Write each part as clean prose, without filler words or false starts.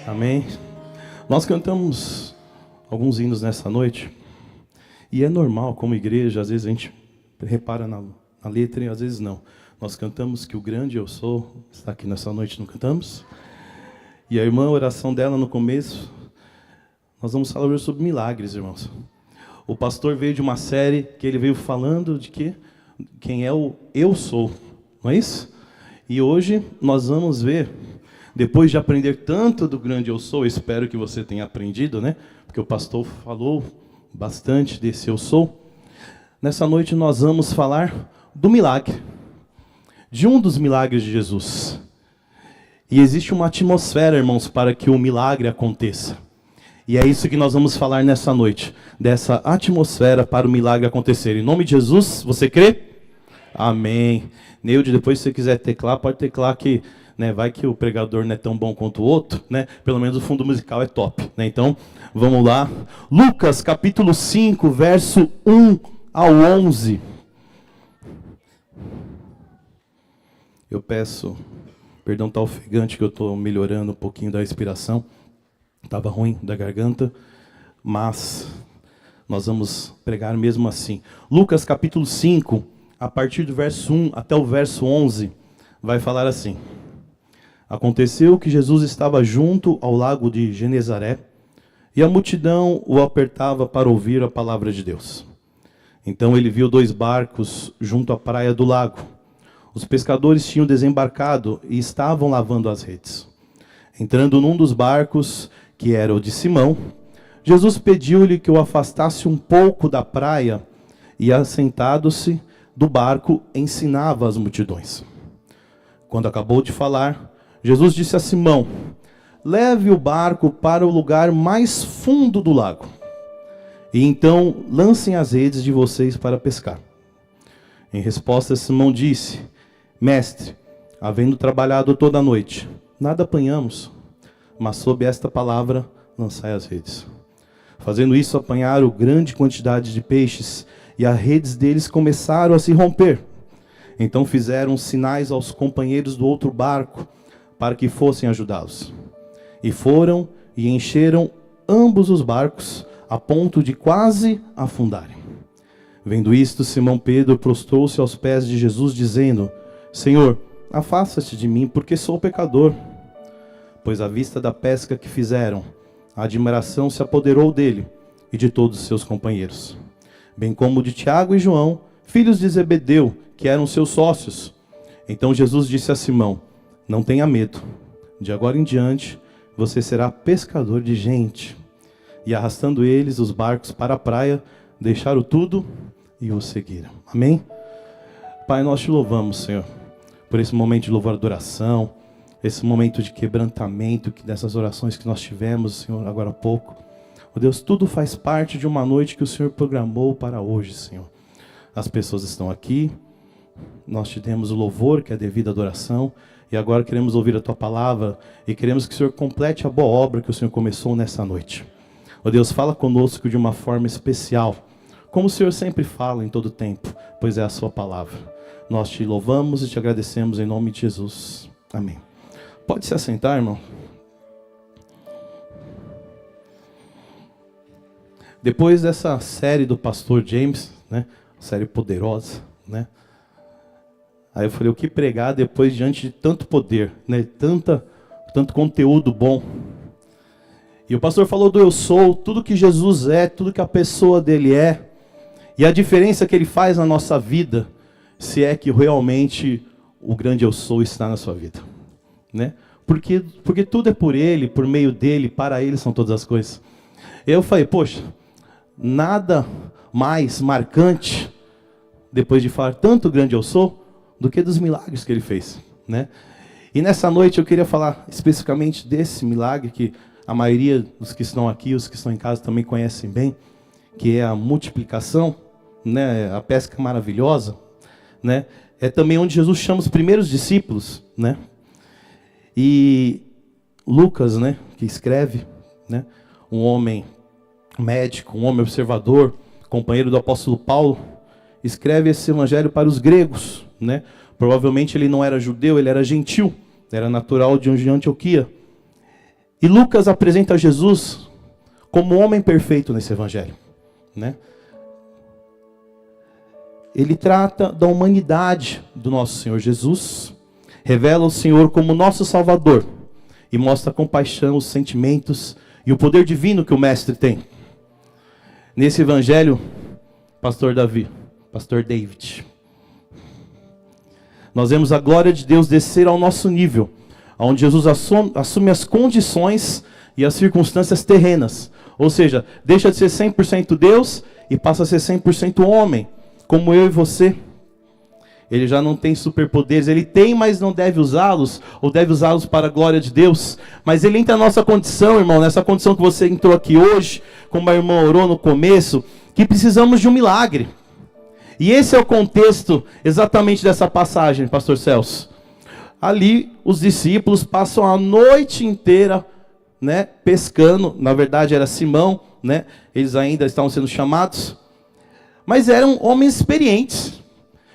Amém. Nós cantamos alguns hinos nessa noite. E é normal, como igreja, às vezes a gente repara na letra e às vezes não. Nós cantamos que o grande eu sou está aqui nessa noite, não cantamos? E a irmã, a oração dela no começo, nós vamos falar hoje sobre milagres, irmãos. O pastor veio de uma série que ele veio falando de quem é o eu sou, não é isso? E hoje nós vamos ver, depois de aprender tanto do grande eu sou, espero que você tenha aprendido, né? Porque o pastor falou bastante desse eu sou. Nessa noite nós vamos falar do milagre, de um dos milagres de Jesus. E existe uma atmosfera, irmãos, para que o milagre aconteça. E é isso que nós vamos falar nessa noite, dessa atmosfera para o milagre acontecer. Em nome de Jesus, você crê? Amém. Neude, depois se você quiser teclar, pode teclar que, né, vai que o pregador não é tão bom quanto o outro, né? Pelo menos o fundo musical é top, né? Então, vamos lá. Lucas, capítulo 5, verso 1 ao 11. Eu peço perdão, tá ofegante, que eu estou melhorando um pouquinho da respiração. Estava ruim da garganta, mas nós vamos pregar mesmo assim. Lucas capítulo 5, a partir do verso 1 até o verso 11, vai falar assim. Aconteceu que Jesus estava junto ao lago de Genezaré, e a multidão o apertava para ouvir a palavra de Deus. Então ele viu 2 barcos junto à praia do lago. Os pescadores tinham desembarcado e estavam lavando as redes. Entrando num dos barcos, que era o de Simão, Jesus pediu-lhe que o afastasse um pouco da praia e, assentado-se do barco, ensinava as multidões. Quando acabou de falar, Jesus disse a Simão: leve o barco para o lugar mais fundo do lago, e então lancem as redes de vocês para pescar. Em resposta, Simão disse: mestre, havendo trabalhado toda a noite, nada apanhamos, mas sob esta palavra, lançai as redes. Fazendo isso, apanharam grande quantidade de peixes, e as redes deles começaram a se romper. Então fizeram sinais aos companheiros do outro barco, para que fossem ajudá-los. E foram e encheram ambos os barcos, a ponto de quase afundarem. Vendo isto, Simão Pedro prostrou-se aos pés de Jesus, dizendo: Senhor, afasta-te de mim, porque sou pecador. Pois à vista da pesca que fizeram, a admiração se apoderou dele e de todos os seus companheiros, bem como de Tiago e João, filhos de Zebedeu, que eram seus sócios. Então Jesus disse a Simão: não tenha medo, de agora em diante você será pescador de gente. E arrastando eles os barcos para a praia, deixaram tudo e o seguiram. Amém? Pai, nós te louvamos, Senhor, por esse momento de louvor e adoração, esse momento de quebrantamento, que dessas orações que nós tivemos, Senhor, agora há pouco. Oh Deus, tudo faz parte de uma noite que o Senhor programou para hoje, Senhor. As pessoas estão aqui, nós te demos o louvor, que é a devida adoração, e agora queremos ouvir a Tua palavra, e queremos que o Senhor complete a boa obra que o Senhor começou nessa noite. Oh Deus, fala conosco de uma forma especial, como o Senhor sempre fala em todo tempo, pois é a Sua palavra. Nós te louvamos e te agradecemos em nome de Jesus. Amém. Pode se assentar, irmão. Depois dessa série do pastor James, né, série poderosa, né? Aí eu falei, o que pregar depois diante de tanto poder, né, tanto conteúdo bom. E o pastor falou do eu sou, tudo que Jesus é, tudo que a pessoa dele é, e a diferença que ele faz na nossa vida, se é que realmente o grande eu sou está na sua vida, né? Porque tudo é por ele, por meio dele, para ele são todas as coisas. Eu falei, poxa, nada mais marcante, depois de falar tanto grande eu sou, do que dos milagres que ele fez, né? E nessa noite eu queria falar especificamente desse milagre que a maioria dos que estão aqui, os que estão em casa também conhecem bem, que é a multiplicação, né? A pesca maravilhosa, né? É também onde Jesus chama os primeiros discípulos, né? E Lucas, né, que escreve, né, um homem médico, um homem observador, companheiro do apóstolo Paulo, escreve esse evangelho para os gregos, né? Provavelmente ele não era judeu, ele era gentil, era natural de Antioquia. E Lucas apresenta Jesus como um homem perfeito nesse evangelho, né? Ele trata da humanidade do nosso Senhor Jesus, revela o Senhor como nosso Salvador e mostra a compaixão, os sentimentos e o poder divino que o Mestre tem. Nesse evangelho, pastor David, nós vemos a glória de Deus descer ao nosso nível, onde Jesus assume as condições e as circunstâncias terrenas. Ou seja, deixa de ser 100% Deus e passa a ser 100% homem, como eu e você. Ele já não tem superpoderes, ele tem, mas não deve usá-los, ou deve usá-los para a glória de Deus. Mas ele entra na nossa condição, irmão, nessa condição que você entrou aqui hoje, como a irmã orou no começo, que precisamos de um milagre. E esse é o contexto exatamente dessa passagem, pastor Celso. Ali, os discípulos passam a noite inteira, né, pescando. Na verdade, era Simão, né? Eles ainda estavam sendo chamados. Mas eram homens experientes.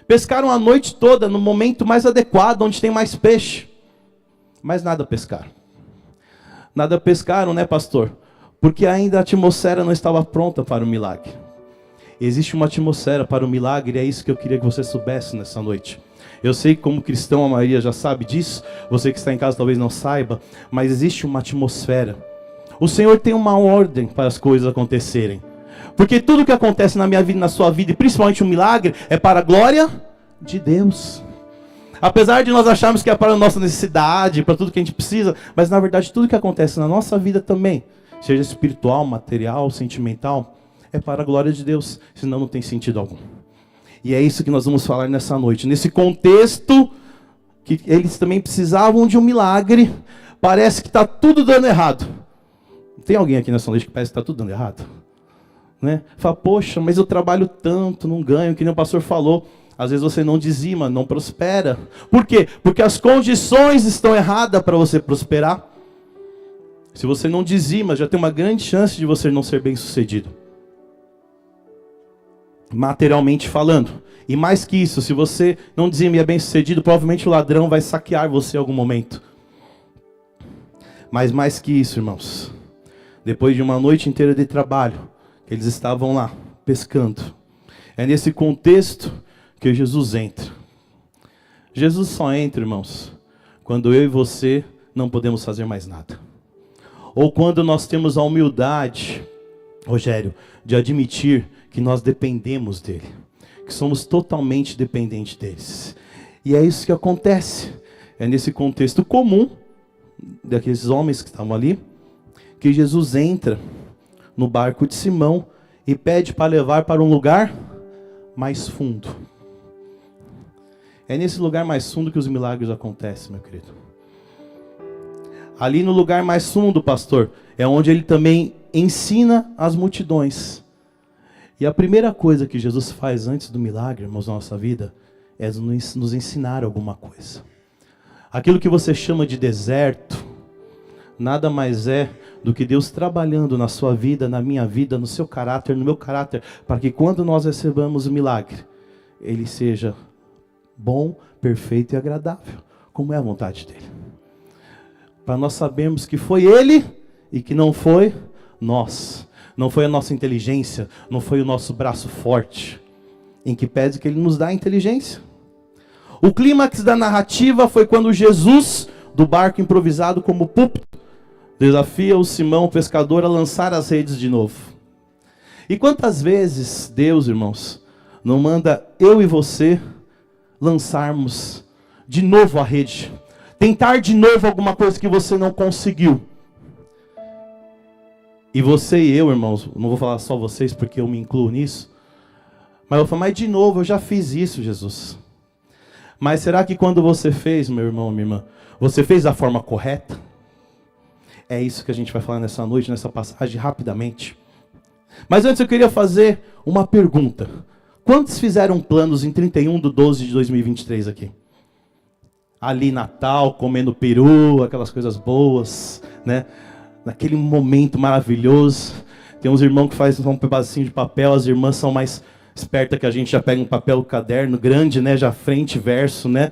Pescaram a noite toda no momento mais adequado, onde tem mais peixe. Mas nada pescaram. Nada pescaram, né, pastor? Porque ainda a atmosfera não estava pronta para o milagre. Existe uma atmosfera para o milagre, e é isso que eu queria que você soubesse nessa noite. Eu sei que como cristão a maioria já sabe disso, você que está em casa talvez não saiba, mas existe uma atmosfera. O Senhor tem uma ordem para as coisas acontecerem. Porque tudo que acontece na minha vida, na sua vida, e principalmente o milagre, é para a glória de Deus. Apesar de nós acharmos que é para a nossa necessidade, para tudo que a gente precisa, mas na verdade tudo que acontece na nossa vida também, seja espiritual, material, sentimental, é para a glória de Deus, senão não tem sentido algum. E é isso que nós vamos falar nessa noite. Nesse contexto, que eles também precisavam de um milagre, parece que está tudo dando errado. Tem alguém aqui nessa noite que parece que está tudo dando errado? Né? Fala, poxa, mas eu trabalho tanto, não ganho, que nem o pastor falou. Às vezes você não dizima, não prospera. Por quê? Porque as condições estão erradas para você prosperar. Se você não dizima, já tem uma grande chance de você não ser bem sucedido, materialmente falando. E mais que isso, se você não dizima e é bem sucedido, provavelmente o ladrão vai saquear você em algum momento. Mas mais que isso, irmãos, depois de uma noite inteira de trabalho, eles estavam lá, pescando. É nesse contexto que Jesus entra. Jesus só entra, irmãos, quando eu e você não podemos fazer mais nada. Ou quando nós temos a humildade, Rogério, de admitir que nós dependemos dele, que somos totalmente dependentes deles. E é isso que acontece. É nesse contexto comum daqueles homens que estavam ali, que Jesus entra no barco de Simão e pede para levar para um lugar mais fundo. É nesse lugar mais fundo que os milagres acontecem, meu querido. Ali no lugar mais fundo, pastor, é onde ele também ensina as multidões. E a primeira coisa que Jesus faz antes do milagre, irmãos, na nossa vida, é nos ensinar alguma coisa. Aquilo que você chama de deserto, nada mais é do que Deus trabalhando na sua vida, na minha vida, no seu caráter, no meu caráter, para que quando nós recebamos o milagre, ele seja bom, perfeito e agradável, como é a vontade dele. Para nós sabermos que foi ele e que não foi nós. Não foi a nossa inteligência, não foi o nosso braço forte, em que pese que ele nos dá a inteligência. O clímax da narrativa foi quando Jesus, do barco improvisado como púlpito, desafia o Simão, o pescador, a lançar as redes de novo. E quantas vezes Deus, irmãos, não manda eu e você lançarmos de novo a rede, tentar de novo alguma coisa que você não conseguiu. E você e eu, irmãos, não vou falar só vocês porque eu me incluo nisso, mas eu vou falar, mas de novo, eu já fiz isso, Jesus. Mas será que quando você fez, meu irmão, minha irmã, você fez da forma correta? É isso que a gente vai falar nessa noite, nessa passagem, rapidamente. Mas antes eu queria fazer uma pergunta. Quantos fizeram planos em 31/12/2023 aqui? Ali Natal, comendo peru, aquelas coisas boas, né? Naquele momento maravilhoso. Tem uns irmãos que fazem um pedacinho de papel, as irmãs são mais espertas que a gente, já pega um papel, um caderno grande, né? Já frente, verso, né?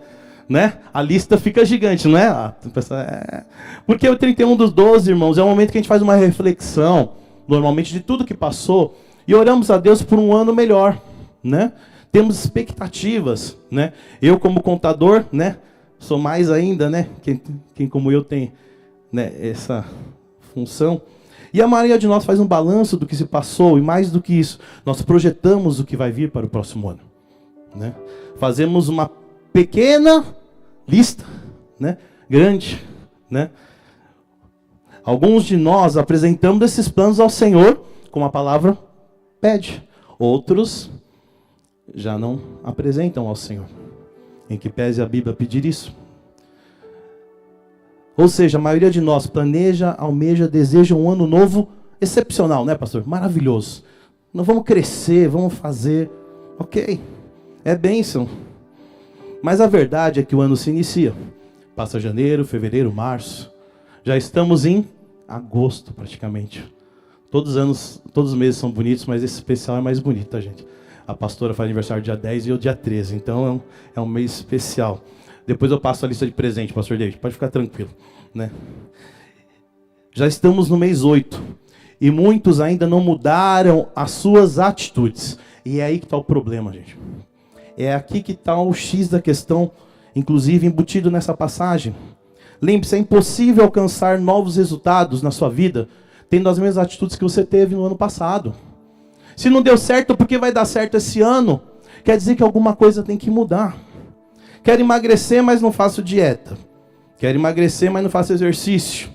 né? A lista fica gigante, não é? Porque o 31/12, irmãos, é o momento que a gente faz uma reflexão, normalmente, de tudo que passou, e oramos a Deus por um ano melhor, né? Temos expectativas, né? Eu, como contador, né? Sou mais ainda, né? Quem como eu tem, né, essa função. E a maioria de nós faz um balanço do que se passou, e mais do que isso, nós projetamos o que vai vir para o próximo ano, né? Fazemos uma pequena lista, né? Grande, né? Alguns de nós apresentamos esses planos ao Senhor com a palavra pede. Outros já não apresentam ao Senhor. Em que pese a Bíblia pedir isso. Ou seja, a maioria de nós planeja, almeja, deseja um ano novo excepcional, né, pastor? Maravilhoso. Nós vamos crescer, vamos fazer. Ok, é bênção. Mas a verdade é que o ano se inicia. Passa janeiro, fevereiro, março. Já estamos em agosto, praticamente. Todos os meses são bonitos, mas esse especial é mais bonito, tá, gente? A pastora faz aniversário dia 10 e eu dia 13, então é um mês especial. Depois eu passo a lista de presente, pastor David, pode ficar tranquilo, né? Já estamos no mês 8, e muitos ainda não mudaram as suas atitudes. E é aí que está o problema, gente. É aqui que está o X da questão, inclusive embutido nessa passagem. Lembre-se, é impossível alcançar novos resultados na sua vida tendo as mesmas atitudes que você teve no ano passado. Se não deu certo, porque vai dar certo esse ano? Quer dizer que alguma coisa tem que mudar. Quero emagrecer, mas não faço dieta. Quero emagrecer, mas não faço exercício.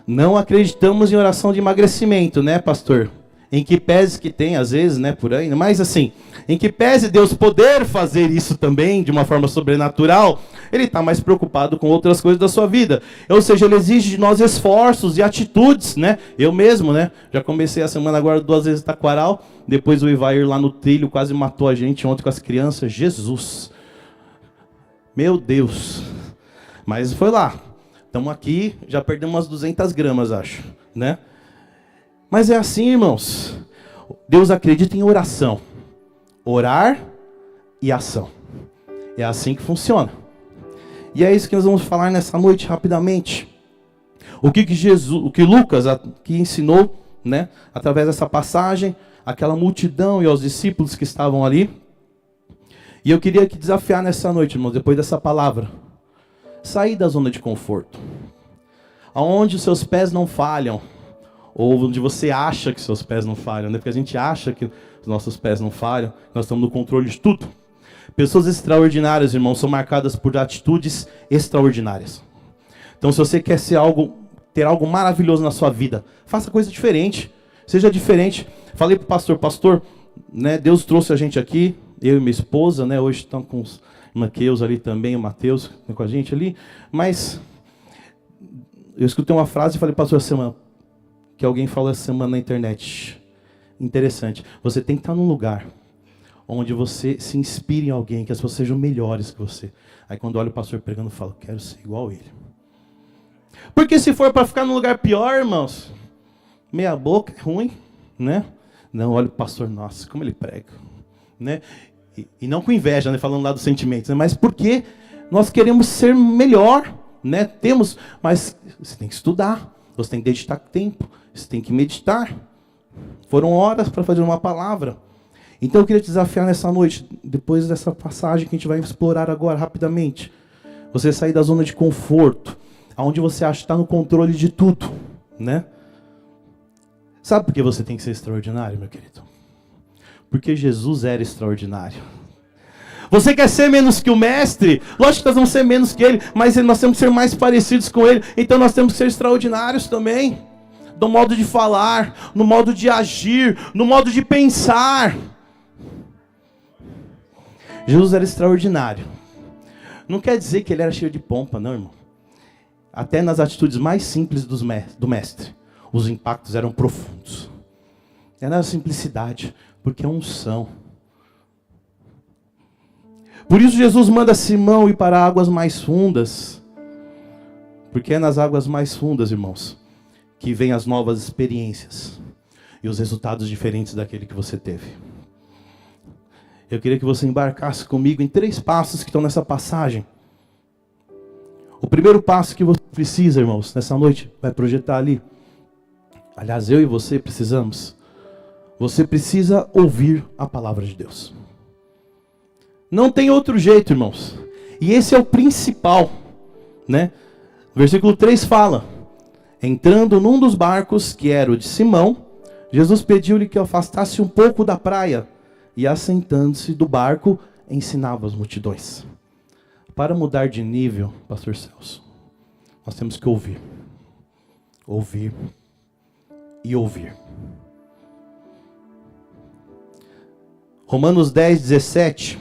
Não acreditamos em oração de emagrecimento, né, pastor? Em que pese que tem, às vezes, né, por aí. Mas assim, em que pese Deus poder fazer isso também, de uma forma sobrenatural, Ele está mais preocupado com outras coisas da sua vida. Ou seja, Ele exige de nós esforços e atitudes, né? Eu mesmo, né? Já comecei a semana agora 2 vezes taquaral. Depois o Ivair lá no trilho quase matou a gente ontem com as crianças. Jesus! Meu Deus! Mas foi lá. Estamos aqui, já perdemos umas 200 gramas, acho, né? Mas é assim, irmãos. Deus acredita em oração. Orar e ação. É assim que funciona. E é isso que nós vamos falar nessa noite rapidamente. O que Lucas aqui ensinou, né, através dessa passagem, aquela multidão e aos discípulos que estavam ali. E eu queria te desafiar nessa noite, irmãos, depois dessa palavra. Sair da zona de conforto. Aonde os seus pés não falham. Ou onde você acha que seus pés não falham, né? Porque a gente acha que os nossos pés não falham, nós estamos no controle de tudo. Pessoas extraordinárias, irmãos, são marcadas por atitudes extraordinárias. Então, se você quer ter algo maravilhoso na sua vida, faça coisa diferente. Seja diferente. Falei para o pastor, né? Deus trouxe a gente aqui, eu e minha esposa, né? Hoje estão com os Matheus ali também, o Matheus com a gente ali. Mas eu escutei uma frase e falei, pastor, essa semana, que alguém falou essa semana na internet. Interessante. Você tem que estar num lugar onde você se inspire em alguém, que as pessoas sejam melhores que você. Aí quando olha o pastor pregando, eu falo, quero ser igual a ele. Porque se for para ficar num lugar pior, irmãos, meia boca é ruim, né? Não, olha o pastor, nossa, como ele prega, né? E não com inveja, né? Falando lá dos sentimentos, né? Mas porque nós queremos ser melhor, né? Mas você tem que estudar, você tem que dedicar tempo, você tem que meditar. Foram horas para fazer uma palavra. Então eu queria te desafiar nessa noite, depois dessa passagem que a gente vai explorar agora rapidamente. Você sair da zona de conforto, onde você acha que está no controle de tudo, né? Sabe por que você tem que ser extraordinário, meu querido? Porque Jesus era extraordinário. Você quer ser menos que o mestre? Lógico que nós vamos ser menos que ele, mas nós temos que ser mais parecidos com ele. Então nós temos que ser extraordinários também. No modo de falar, no modo de agir, no modo de pensar. Jesus era extraordinário. Não quer dizer que ele era cheio de pompa, não, irmão. Até nas atitudes mais simples do mestre, os impactos eram profundos. Era a simplicidade, porque é unção. Por isso Jesus manda Simão ir para águas mais fundas. Porque é nas águas mais fundas, irmãos, que vêm as novas experiências e os resultados diferentes daquele que você teve. Eu queria que você embarcasse comigo em 3 passos que estão nessa passagem. O primeiro passo que você precisa, irmãos, nessa noite, vai projetar ali. Aliás, eu e você precisamos. Você precisa ouvir a palavra de Deus. Não tem outro jeito, irmãos. E esse é o principal, né? O versículo 3 fala: entrando num dos barcos, que era o de Simão, Jesus pediu-lhe que afastasse um pouco da praia, e assentando-se do barco, ensinava as multidões. Para mudar de nível, pastor Celso, nós temos que ouvir. Ouvir e ouvir. Romanos 10, 17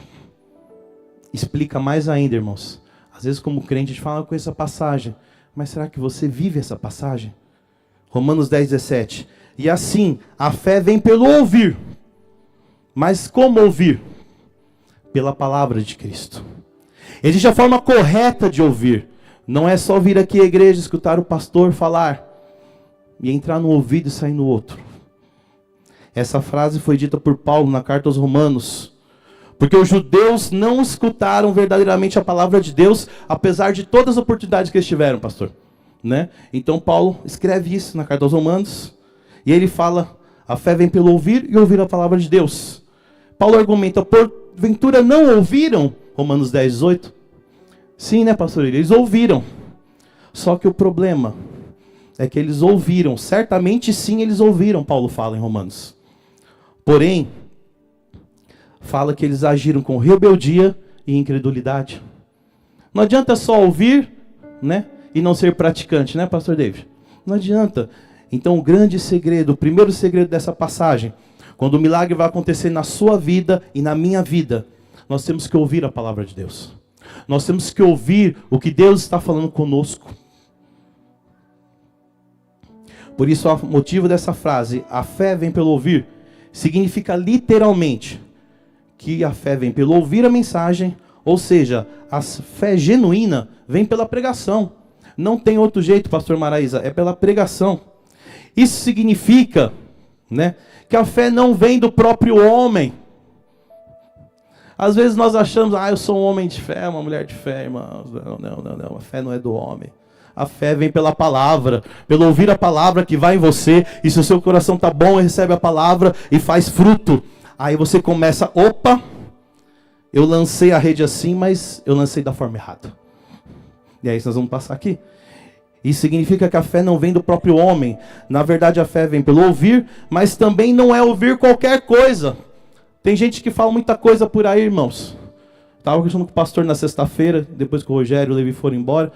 explica mais ainda, irmãos. Às vezes, como crente, a gente fala com essa passagem, mas será que você vive essa passagem? Romanos 10, 17. E assim, a fé vem pelo ouvir. Mas como ouvir? Pela palavra de Cristo. Existe a forma correta de ouvir. Não é só vir aqui à igreja, escutar o pastor falar e entrar no ouvido e sair no outro. Essa frase foi dita por Paulo na carta aos Romanos. Porque os judeus não escutaram verdadeiramente a palavra de Deus, apesar de todas as oportunidades que eles tiveram, pastor. Né? Então Paulo escreve isso na carta aos Romanos. E ele fala, a fé vem pelo ouvir e ouvir a palavra de Deus. Paulo argumenta, porventura não ouviram? Romanos 10, 18. Sim, né, pastor? Eles ouviram. Só que o problema é que eles ouviram. Certamente sim, eles ouviram, Paulo fala em Romanos. Porém, fala que eles agiram com rebeldia e incredulidade. Não adianta só ouvir, né, e não ser praticante, né, pastor David? Não adianta. Então, o grande segredo, o primeiro segredo dessa passagem, quando o milagre vai acontecer na sua vida e na minha vida, nós temos que ouvir a palavra de Deus. Nós temos que ouvir o que Deus está falando conosco. Por isso, o motivo dessa frase, a fé vem pelo ouvir, significa literalmente que a fé vem pelo ouvir a mensagem, ou seja, a fé genuína vem pela pregação. Não tem outro jeito, pastor Maraísa, é pela pregação. Isso significa, né, que a fé não vem do próprio homem. Às vezes nós achamos, eu sou um homem de fé, uma mulher de fé, irmãos. Não, a fé não é do homem. A fé vem pela palavra, pelo ouvir a palavra que vai em você, e se o seu coração está bom, recebe a palavra e faz fruto. Aí você começa, eu lancei a rede assim, mas eu lancei da forma errada. E aí nós vamos passar aqui. Isso significa que a fé não vem do próprio homem. Na verdade, a fé vem pelo ouvir, mas também não é ouvir qualquer coisa. Tem gente que fala muita coisa por aí, irmãos. Estava conversando com o pastor na sexta-feira, depois que o Rogério e o Levi foram embora,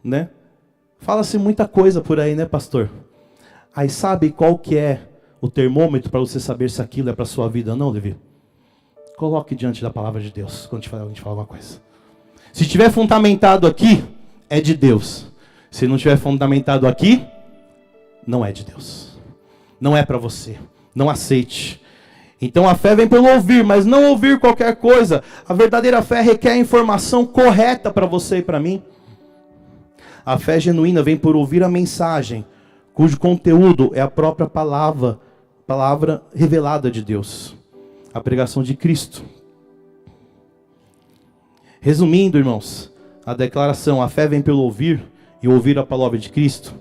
né? Fala-se muita coisa por aí, né, pastor? Aí sabe qual que é o termômetro para você saber se aquilo é para a sua vida ou não, Levi? Coloque diante da palavra de Deus quando a gente fala uma coisa. Se estiver fundamentado aqui, é de Deus. Se não estiver fundamentado aqui, não é de Deus. Não é para você. Não aceite. Então a fé vem pelo ouvir, mas não ouvir qualquer coisa. A verdadeira fé requer a informação correta para você e para mim. A fé genuína vem por ouvir a mensagem, cujo conteúdo é a própria palavra revelada de Deus. A pregação de Cristo. Resumindo, irmãos, a declaração, a fé vem pelo ouvir e ouvir a palavra de Cristo,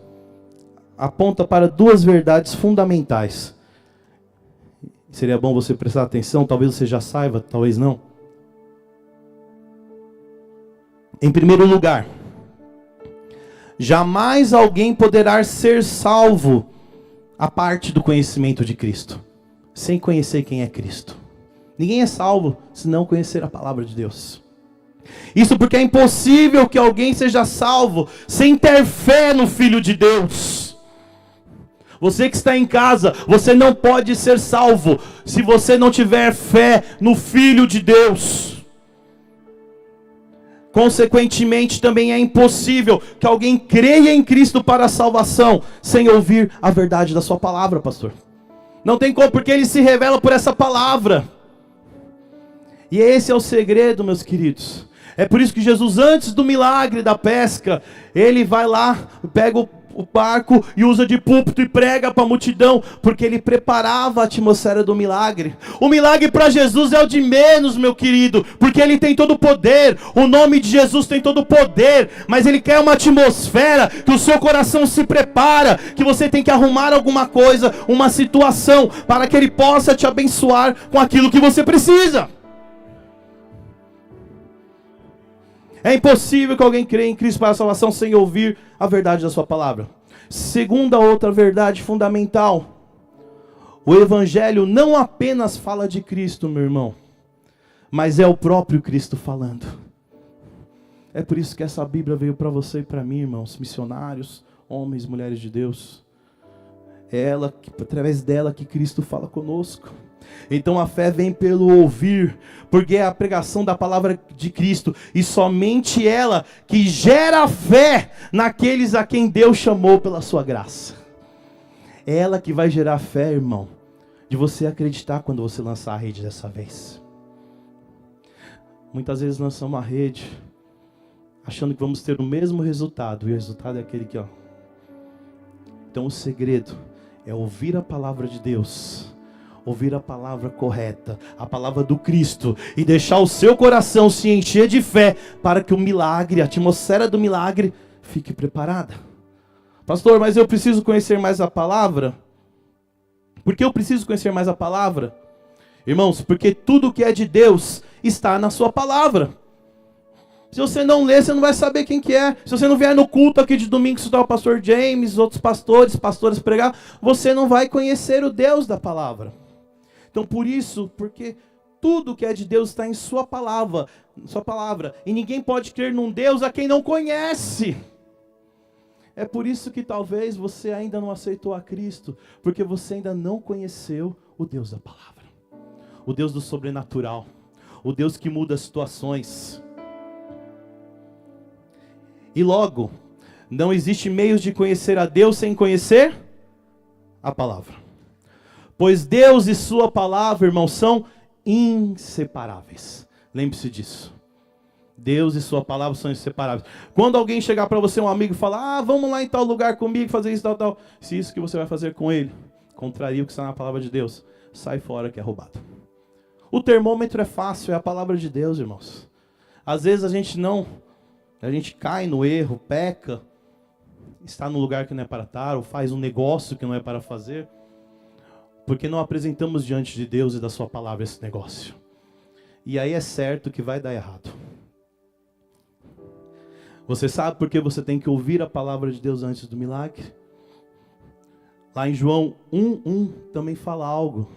aponta para 2 verdades fundamentais. Seria bom você prestar atenção, talvez você já saiba, talvez não. Em primeiro lugar, jamais alguém poderá ser salvo a parte do conhecimento de Cristo, sem conhecer quem é Cristo. Ninguém é salvo se não conhecer a palavra de Deus. Isso porque é impossível que alguém seja salvo sem ter fé no Filho de Deus. Você que está em casa, você não pode ser salvo se você não tiver fé no Filho de Deus. Consequentemente, também é impossível que alguém creia em Cristo para a salvação sem ouvir a verdade da sua palavra, pastor. Não tem como, porque ele se revela por essa palavra. E esse é o segredo, meus queridos. É por isso que Jesus, antes do milagre da pesca, ele vai lá, pega o barco e usa de púlpito e prega para a multidão, porque ele preparava a atmosfera do milagre. O milagre para Jesus é o de menos, meu querido, porque ele tem todo o poder, o nome de Jesus tem todo o poder, mas ele quer uma atmosfera que o seu coração se prepara, que você tem que arrumar alguma coisa, uma situação, para que ele possa te abençoar com aquilo que você precisa. É impossível que alguém creia em Cristo para a salvação sem ouvir a verdade da sua palavra. Segunda outra verdade fundamental. O Evangelho não apenas fala de Cristo, meu irmão, mas é o próprio Cristo falando. É por isso que essa Bíblia veio para você e para mim, irmãos, missionários, homens, mulheres de Deus. É ela, através dela que Cristo fala conosco. Então a fé vem pelo ouvir, porque é a pregação da palavra de Cristo, e somente ela que gera fé naqueles a quem Deus chamou pela sua graça. É ela que vai gerar fé, irmão, de você acreditar quando você lançar a rede dessa vez. Muitas vezes lançamos a rede achando que vamos ter o mesmo resultado, e o resultado é aquele aqui, ó. Então o segredo é ouvir a palavra de Deus, ouvir a palavra correta, a palavra do Cristo, e deixar o seu coração se encher de fé, para que o milagre, a atmosfera do milagre, fique preparada. Pastor, mas eu preciso conhecer mais a palavra? Por que eu preciso conhecer mais a palavra? Irmãos, porque tudo que é de Deus está na sua palavra. Se você não ler, você não vai saber quem que é. Se você não vier no culto aqui de domingo, estudar o pastor James, outros pastores pregar, você não vai conhecer o Deus da palavra. Então por isso, porque tudo que é de Deus está em sua palavra, e ninguém pode crer num Deus a quem não conhece. É por isso que talvez você ainda não aceitou a Cristo, porque você ainda não conheceu o Deus da palavra, o Deus do sobrenatural, o Deus que muda situações. E logo, não existe meios de conhecer a Deus sem conhecer a palavra. Pois Deus e sua palavra, irmãos, são inseparáveis. Lembre-se disso. Deus e sua palavra são inseparáveis. Quando alguém chegar para você, um amigo, e falar, vamos lá em tal lugar comigo, fazer isso, tal. Se isso que você vai fazer com ele contraria o que está na palavra de Deus, sai fora que é roubado. O termômetro é fácil, é a palavra de Deus, irmãos. Às vezes a gente cai no erro, peca, está no lugar que não é para estar, ou faz um negócio que não é para fazer, porque não apresentamos diante de Deus e da sua palavra esse negócio. E aí é certo que vai dar errado. Você sabe por que você tem que ouvir a palavra de Deus antes do milagre? Lá em João 1:1 também fala algo.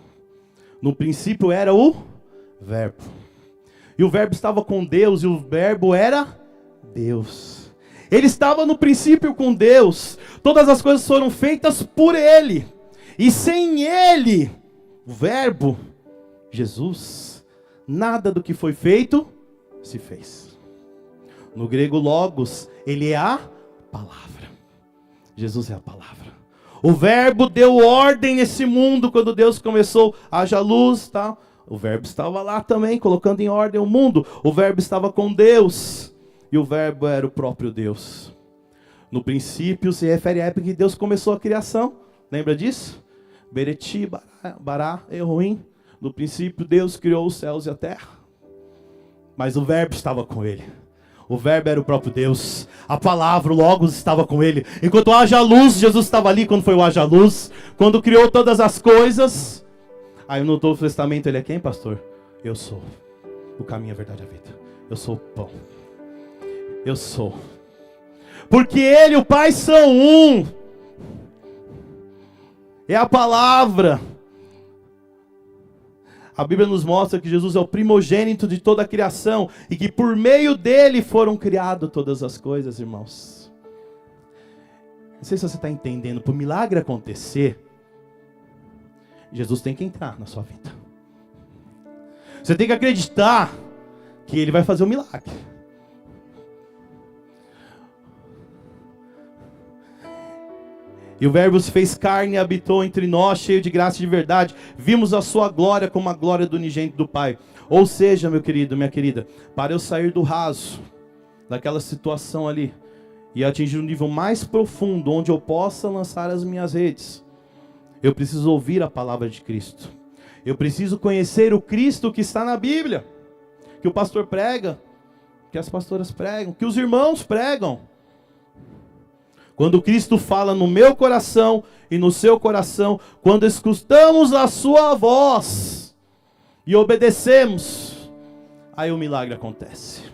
No princípio era o Verbo. E o Verbo estava com Deus, e o Verbo era Deus. Ele estava no princípio com Deus. Todas as coisas foram feitas por Ele. E sem Ele, o Verbo, Jesus, nada do que foi feito se fez. No grego logos, Ele é a palavra. Jesus é a palavra. O Verbo deu ordem nesse mundo quando Deus começou, haja luz, tal. O Verbo estava lá também, colocando em ordem o mundo. O Verbo estava com Deus. E o Verbo era o próprio Deus. No princípio se refere à época que Deus começou a criação. Lembra disso? Bereti, Bará, Elohim. No princípio Deus criou os céus e a terra. Mas o Verbo estava com Ele. O Verbo era o próprio Deus. A palavra, o Logos, estava com Ele. Enquanto haja luz, Jesus estava ali quando foi o haja luz. Quando criou todas as coisas. Aí no Novo Testamento Ele é quem, pastor? Eu sou o caminho, a verdade e a vida. Eu sou o pão. Eu sou. Porque Ele e o Pai são um. É a palavra. A Bíblia nos mostra que Jesus é o primogênito de toda a criação e que por meio dele foram criadas todas as coisas, irmãos. Não sei se você está entendendo. Para o milagre acontecer, Jesus tem que entrar na sua vida. Você tem que acreditar que Ele vai fazer o milagre. E o Verbo se fez carne e habitou entre nós, cheio de graça e de verdade. Vimos a sua glória como a glória do unigênito do Pai. Ou seja, meu querido, minha querida, para eu sair do raso, daquela situação ali, e atingir um nível mais profundo, onde eu possa lançar as minhas redes, eu preciso ouvir a palavra de Cristo. Eu preciso conhecer o Cristo que está na Bíblia, que o pastor prega, que as pastoras pregam, que os irmãos pregam. Quando Cristo fala no meu coração e no seu coração, quando escutamos a sua voz e obedecemos, aí o milagre acontece.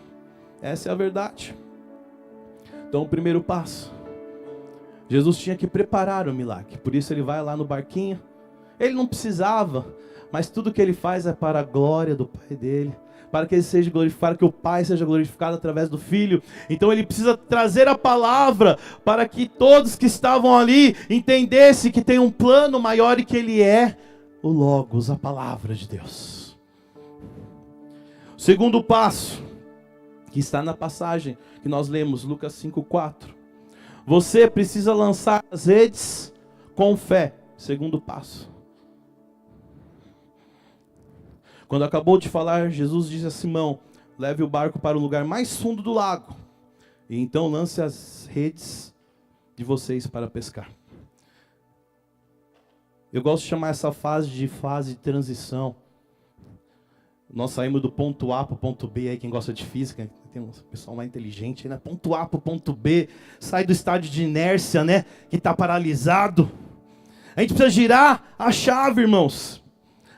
Essa é a verdade. Então o primeiro passo, Jesus tinha que preparar o milagre, por isso ele vai lá no barquinho. Ele não precisava, mas tudo que ele faz é para a glória do Pai dele, para que ele seja glorificado, que o Pai seja glorificado através do Filho. Então ele precisa trazer a palavra, para que todos que estavam ali entendessem que tem um plano maior e que ele é o Logos, a palavra de Deus. O segundo passo, que está na passagem que nós lemos, Lucas 5:4. Você precisa lançar as redes com fé. Segundo passo. Quando acabou de falar, Jesus disse a Simão: leve o barco para o lugar mais fundo do lago, e então lance as redes de vocês para pescar. Eu gosto de chamar essa fase de transição. Nós saímos do ponto A para o ponto B, aí quem gosta de física, tem um pessoal mais inteligente, né? Ponto A para o ponto B, sai do estágio de inércia, né? Que está paralisado. A gente precisa girar a chave, irmãos.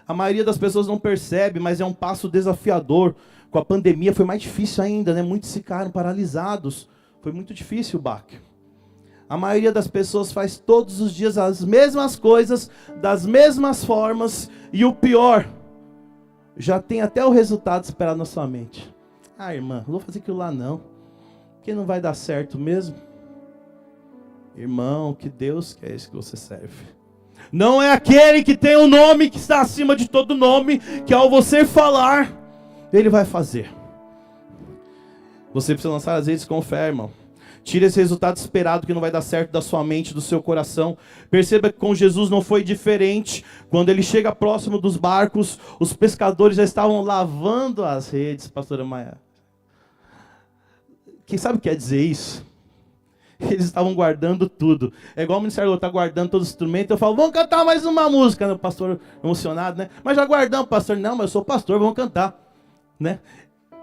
A maioria das pessoas não percebe, mas é um passo desafiador. Com a pandemia foi mais difícil ainda, né? Muitos ficaram paralisados. Foi muito difícil o baque. A maioria das pessoas faz todos os dias as mesmas coisas, das mesmas formas, e o pior, já tem até o resultado esperado na sua mente. Ah, irmã, não vou fazer aquilo lá não, porque não vai dar certo mesmo. Irmão, que Deus que é esse que você serve? Não é aquele que tem um nome que está acima de todo nome, que ao você falar, ele vai fazer. Você precisa lançar as redes com fé, irmão. Tire esse resultado esperado que não vai dar certo da sua mente, do seu coração. Perceba que com Jesus não foi diferente. Quando ele chega próximo dos barcos, os pescadores já estavam lavando as redes, pastora Maia. Quem sabe o que quer dizer isso? Eles estavam guardando tudo. É igual o Ministério está guardando todos os instrumentos. Eu falo, vamos cantar mais uma música. O pastor emocionado, né? Mas já guardamos, pastor. Não, mas eu sou pastor, vamos cantar. Né?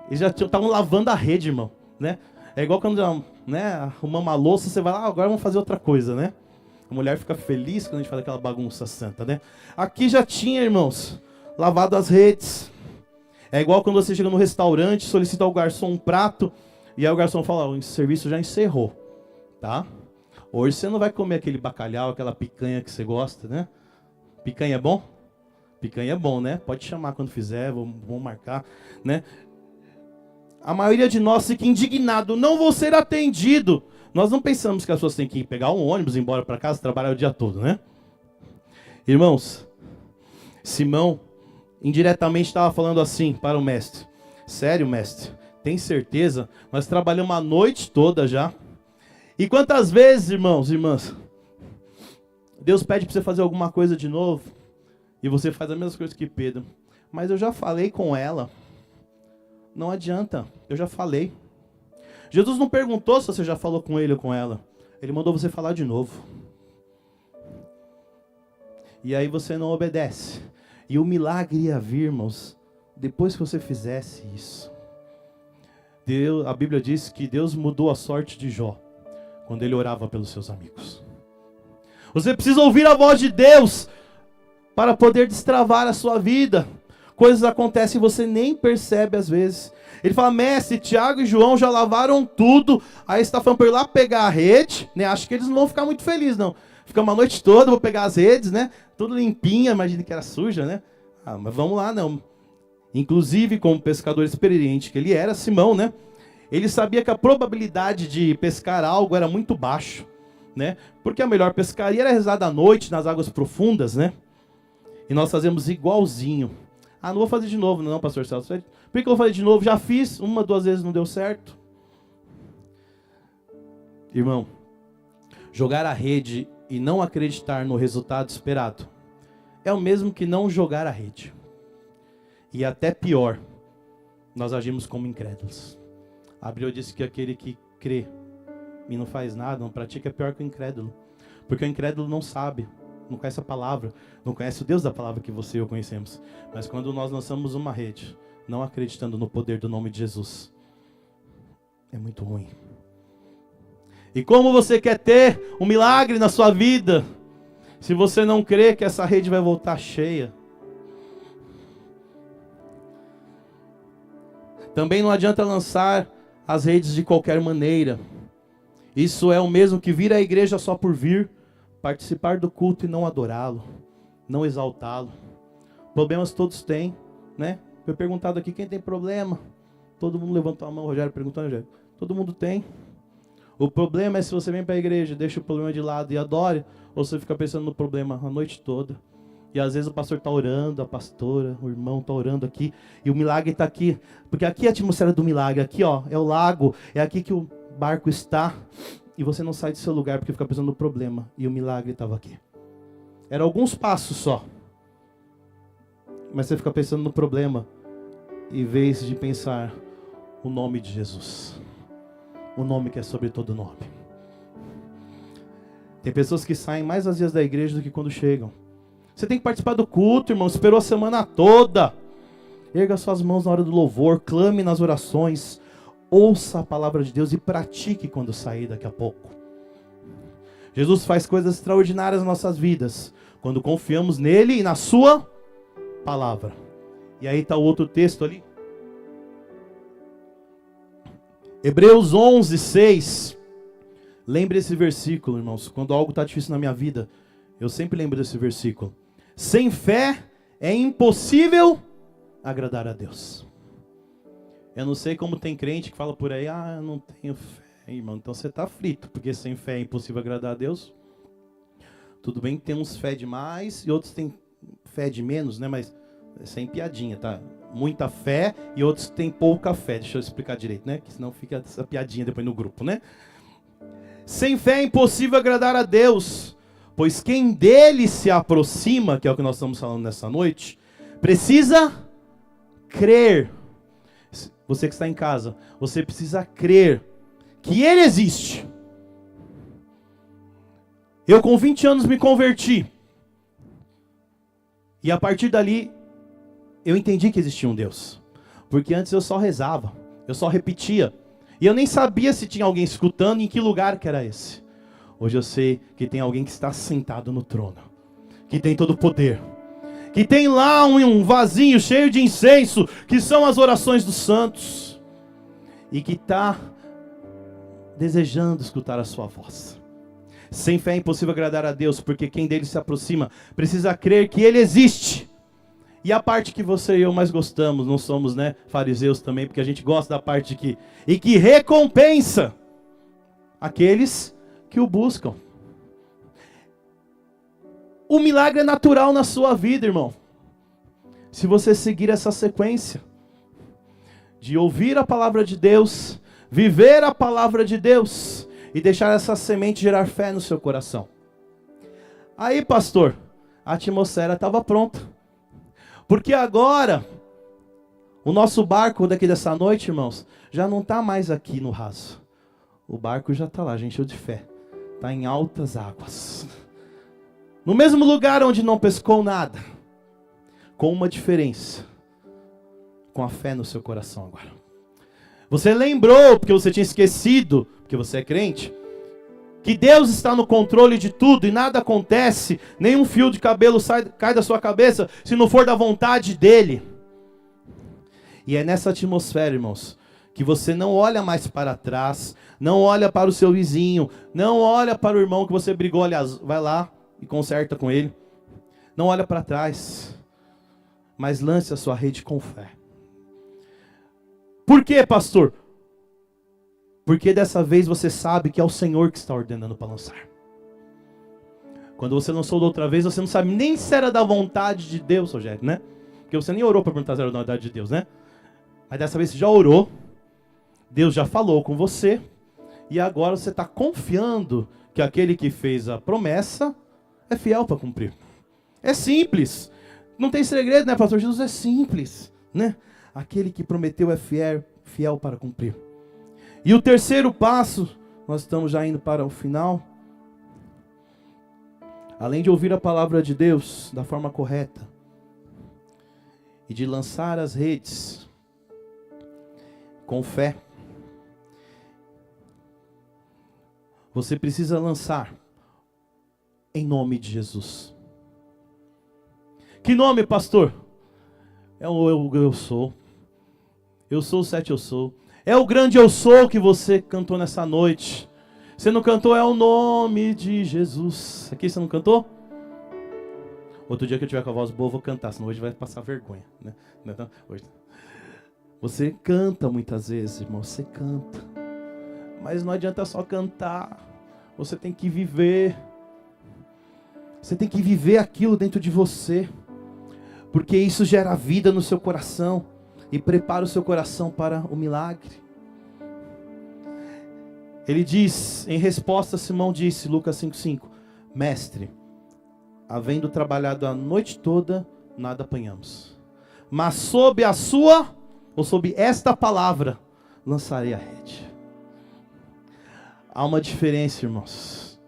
Eles já estavam lavando a rede, irmão. Né? É igual quando, né, arrumamos uma louça, você vai lá, agora vamos fazer outra coisa, né? A mulher fica feliz quando a gente faz aquela bagunça santa, né? Aqui já tinha, irmãos, lavado as redes. É igual quando você chega no restaurante, solicita ao garçom um prato, e aí o garçom fala, o serviço já encerrou, tá? Hoje você não vai comer aquele bacalhau, aquela picanha que você gosta, né? Picanha é bom? Picanha é bom, né? Pode chamar quando fizer, vamos marcar, né? A maioria de nós fica indignado, não vou ser atendido. Nós não pensamos que as pessoas têm que pegar um ônibus, ir embora para casa, trabalhar o dia todo, né? Irmãos, Simão indiretamente estava falando assim para o mestre. Sério, mestre? Tem certeza? Nós trabalhamos a noite toda já. E quantas vezes, irmãos e irmãs, Deus pede para você fazer alguma coisa de novo, e você faz a mesma coisa que Pedro. Mas eu já falei com ela. Não adianta, eu já falei. Jesus não perguntou se você já falou com ele ou com ela. Ele mandou você falar de novo. E aí você não obedece. E o milagre ia vir, irmãos, depois que você fizesse isso. A Bíblia diz que Deus mudou a sorte de Jó quando ele orava pelos seus amigos. Você precisa ouvir a voz de Deus para poder destravar a sua vida. Coisas acontecem e você nem percebe às vezes. Ele fala, mestre, Tiago e João já lavaram tudo. Aí você está falando para ir lá pegar a rede, né? Acho que eles não vão ficar muito felizes, não. Ficamos a noite toda, vou pegar as redes, né? Tudo limpinha, imagina que era suja, né? Ah, mas vamos lá, não. Inclusive, como pescador experiente que ele era, Simão, né? Ele sabia que a probabilidade de pescar algo era muito baixo, né? Porque a melhor pescaria era rezada à noite, nas águas profundas, né? E nós fazemos igualzinho. Ah, não vou fazer de novo, não, pastor Celso. Por que eu vou fazer de novo? Já fiz, 1, 2 vezes não deu certo. Irmão, jogar a rede e não acreditar no resultado esperado é o mesmo que não jogar a rede. E até pior, nós agimos como incrédulos. A Bíblia diz que aquele que crê e não faz nada, não pratica, é pior que o incrédulo. Porque o incrédulo não sabe, não conhece a palavra, não conhece o Deus da palavra que você e eu conhecemos. Mas quando nós lançamos uma rede, não acreditando no poder do nome de Jesus, é muito ruim. E como você quer ter um milagre na sua vida, se você não crê que essa rede vai voltar cheia? Também não adianta lançar as redes de qualquer maneira. Isso é o mesmo que vir à igreja só por vir, participar do culto e não adorá-lo, não exaltá-lo. Problemas todos têm, né? Foi perguntado aqui quem tem problema. Todo mundo levantou a mão, Rogério perguntou, Rogério. Todo mundo tem. O problema é se você vem para a igreja, deixa o problema de lado e adore, ou você fica pensando no problema a noite toda. E às vezes o pastor está orando, a pastora, o irmão está orando aqui, e o milagre está aqui. Porque aqui é a atmosfera do milagre, aqui ó, é o lago, é aqui que o barco está. E você não sai do seu lugar porque fica pensando no problema. E o milagre estava aqui. Eram alguns passos só. Mas você fica pensando no problema, em vez de pensar o nome de Jesus. O nome que é sobre todo nome. Tem pessoas que saem mais vazias da igreja do que quando chegam. Você tem que participar do culto, irmão. Esperou a semana toda. Erga suas mãos na hora do louvor. Clame nas orações. Ouça a palavra de Deus e pratique quando sair daqui a pouco. Jesus faz coisas extraordinárias nas nossas vidas quando confiamos nele e na sua palavra. E aí está o outro texto ali. Hebreus 11, 6. Lembre esse versículo, irmãos. Quando algo está difícil na minha vida, eu sempre lembro desse versículo. Sem fé é impossível agradar a Deus. Eu não sei como tem crente que fala por aí, eu não tenho fé, irmão. Então você está aflito, porque sem fé é impossível agradar a Deus. Tudo bem que tem uns fé de mais e outros têm fé de menos, né? Mas sem piadinha, tá? Muita fé e outros têm pouca fé. Deixa eu explicar direito, né? Que senão fica essa piadinha depois no grupo, né? Sem fé é impossível agradar a Deus, pois quem dele se aproxima, que é o que nós estamos falando nessa noite, precisa crer. Você que está em casa, você precisa crer que ele existe. Eu com 20 anos me converti. E a partir dali, eu entendi que existia um Deus. Porque antes eu só rezava, eu só repetia. E eu nem sabia se tinha alguém escutando e em que lugar que era esse. Hoje eu sei que tem alguém que está sentado no trono, que tem todo o poder, que tem lá um vasinho cheio de incenso, que são as orações dos santos, e que está desejando escutar a sua voz. Sem fé é impossível agradar a Deus, porque quem dele se aproxima precisa crer que ele existe. E a parte que você e eu mais gostamos, não somos, né, fariseus também, porque a gente gosta da parte que e que recompensa aqueles que o buscam. O milagre é natural na sua vida, irmão. Se você seguir essa sequência de ouvir a palavra de Deus, viver a palavra de Deus e deixar essa semente gerar fé no seu coração. Aí, pastor, a atmosfera estava pronta. Porque agora, o nosso barco daqui dessa noite, irmãos, já não está mais aqui no raso. O barco já está lá, gente, encheu de fé. Está em altas águas. No mesmo lugar onde não pescou nada. Com uma diferença. Com a fé no seu coração agora. Você lembrou, porque você tinha esquecido, porque você é crente, que Deus está no controle de tudo e nada acontece, nenhum fio de cabelo cai da sua cabeça, se não for da vontade dEle. E é nessa atmosfera, irmãos, que você não olha mais para trás, não olha para o seu vizinho, não olha para o irmão que você brigou, aliás, vai lá e conserta com ele. Não olha para trás, mas lance a sua rede com fé. Por quê, pastor? Porque dessa vez você sabe que é o Senhor que está ordenando para lançar. Quando você lançou da outra vez, você não sabe nem se era da vontade de Deus, Rogério, né? Porque você nem orou para perguntar se era da vontade de Deus, né? Mas dessa vez você já orou, Deus já falou com você, e agora você está confiando que aquele que fez a promessa é fiel para cumprir. É simples. Não tem segredo, né, pastor? Jesus é simples, né? Aquele que prometeu é fiel para cumprir. E o terceiro passo nós estamos já indo para o final. Além de ouvir a palavra de Deus da forma correta e de lançar as redes com fé, você precisa lançar em nome de Jesus. Que nome, pastor? É o eu sou. Eu sou o 7 eu sou. É o grande eu sou que você cantou nessa noite. Você não cantou, é o nome de Jesus. Aqui você não cantou? Outro dia que eu tiver com a voz boa, eu vou cantar, senão hoje vai passar vergonha, né? Então, hoje... Você canta muitas vezes, irmão, você canta. Mas não adianta só cantar. Você tem que viver. Você tem que viver aquilo dentro de você. Porque isso gera vida no seu coração e prepara o seu coração para o milagre. Ele diz, em resposta, Simão disse, Lucas 5,5: Mestre, havendo trabalhado a noite toda, nada apanhamos. Mas sob a sua, ou sob esta palavra, lançarei a rede. Há uma diferença, irmãos.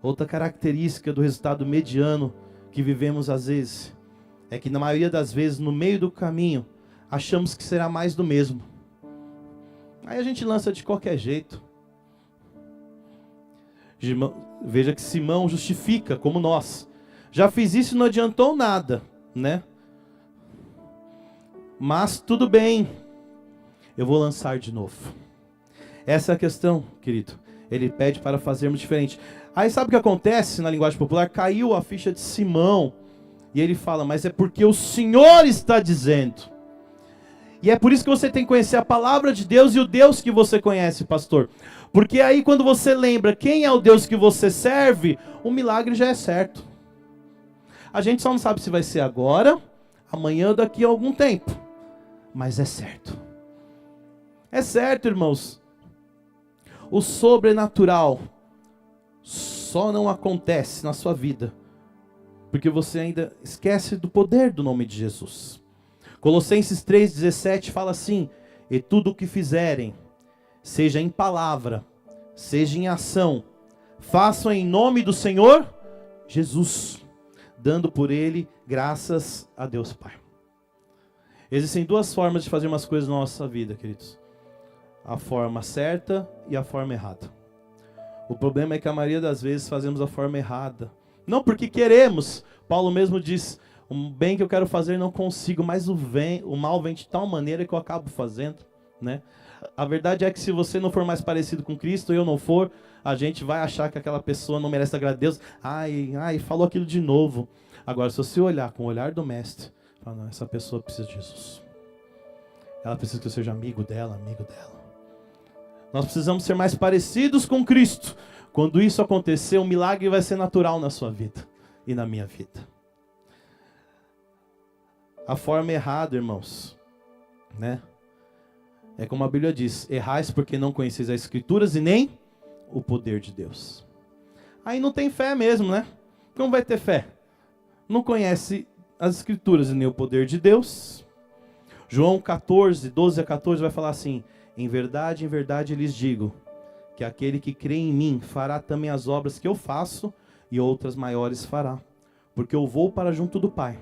Outra característica do resultado mediano que vivemos às vezes, é que na maioria das vezes, no meio do caminho, achamos que será mais do mesmo. Aí a gente lança de qualquer jeito. Veja que Simão justifica, como nós. Já fiz isso e não adiantou nada, né? Mas tudo bem, eu vou lançar de novo. Essa é a questão, querido. Ele pede para fazermos diferente. Aí sabe o que acontece na linguagem popular? Caiu a ficha de Simão. E ele fala, mas é porque o Senhor está dizendo. E é por isso que você tem que conhecer a palavra de Deus e o Deus que você conhece, pastor. Porque aí quando você lembra quem é o Deus que você serve, o milagre já é certo. A gente só não sabe se vai ser agora, amanhã ou daqui a algum tempo. Mas é certo. É certo, irmãos. O sobrenatural só não acontece na sua vida porque você ainda esquece do poder do nome de Jesus. Colossenses 3,17 fala assim: e tudo o que fizerem, seja em palavra, seja em ação, façam em nome do Senhor Jesus, dando por ele graças a Deus Pai. Existem duas formas de fazer umas coisas na nossa vida, queridos. A forma certa e a forma errada. O problema é que a maioria das vezes fazemos a forma errada. Não porque queremos. Paulo mesmo diz, o bem que eu quero fazer não consigo, mas o mal vem de tal maneira que eu acabo fazendo, né? A verdade é que se você não for mais parecido com Cristo e eu não for, a gente vai achar que aquela pessoa não merece agradar a Deus. Ai, falou aquilo de novo. Agora, se você olhar com o olhar do mestre, fala, não, essa pessoa precisa de Jesus. Ela precisa que eu seja amigo dela. Nós precisamos ser mais parecidos com Cristo. Quando isso acontecer, o milagre vai ser natural na sua vida e na minha vida. A forma errada, irmãos, né? É como a Bíblia diz, errais porque não conheceis as Escrituras e nem o poder de Deus. Aí não tem fé mesmo, né? Como vai ter fé? Não conhece as Escrituras e nem o poder de Deus. João 14, 12 a 14 vai falar assim: em verdade, lhes digo, que aquele que crê em mim fará também as obras que eu faço e outras maiores fará. Porque eu vou para junto do Pai.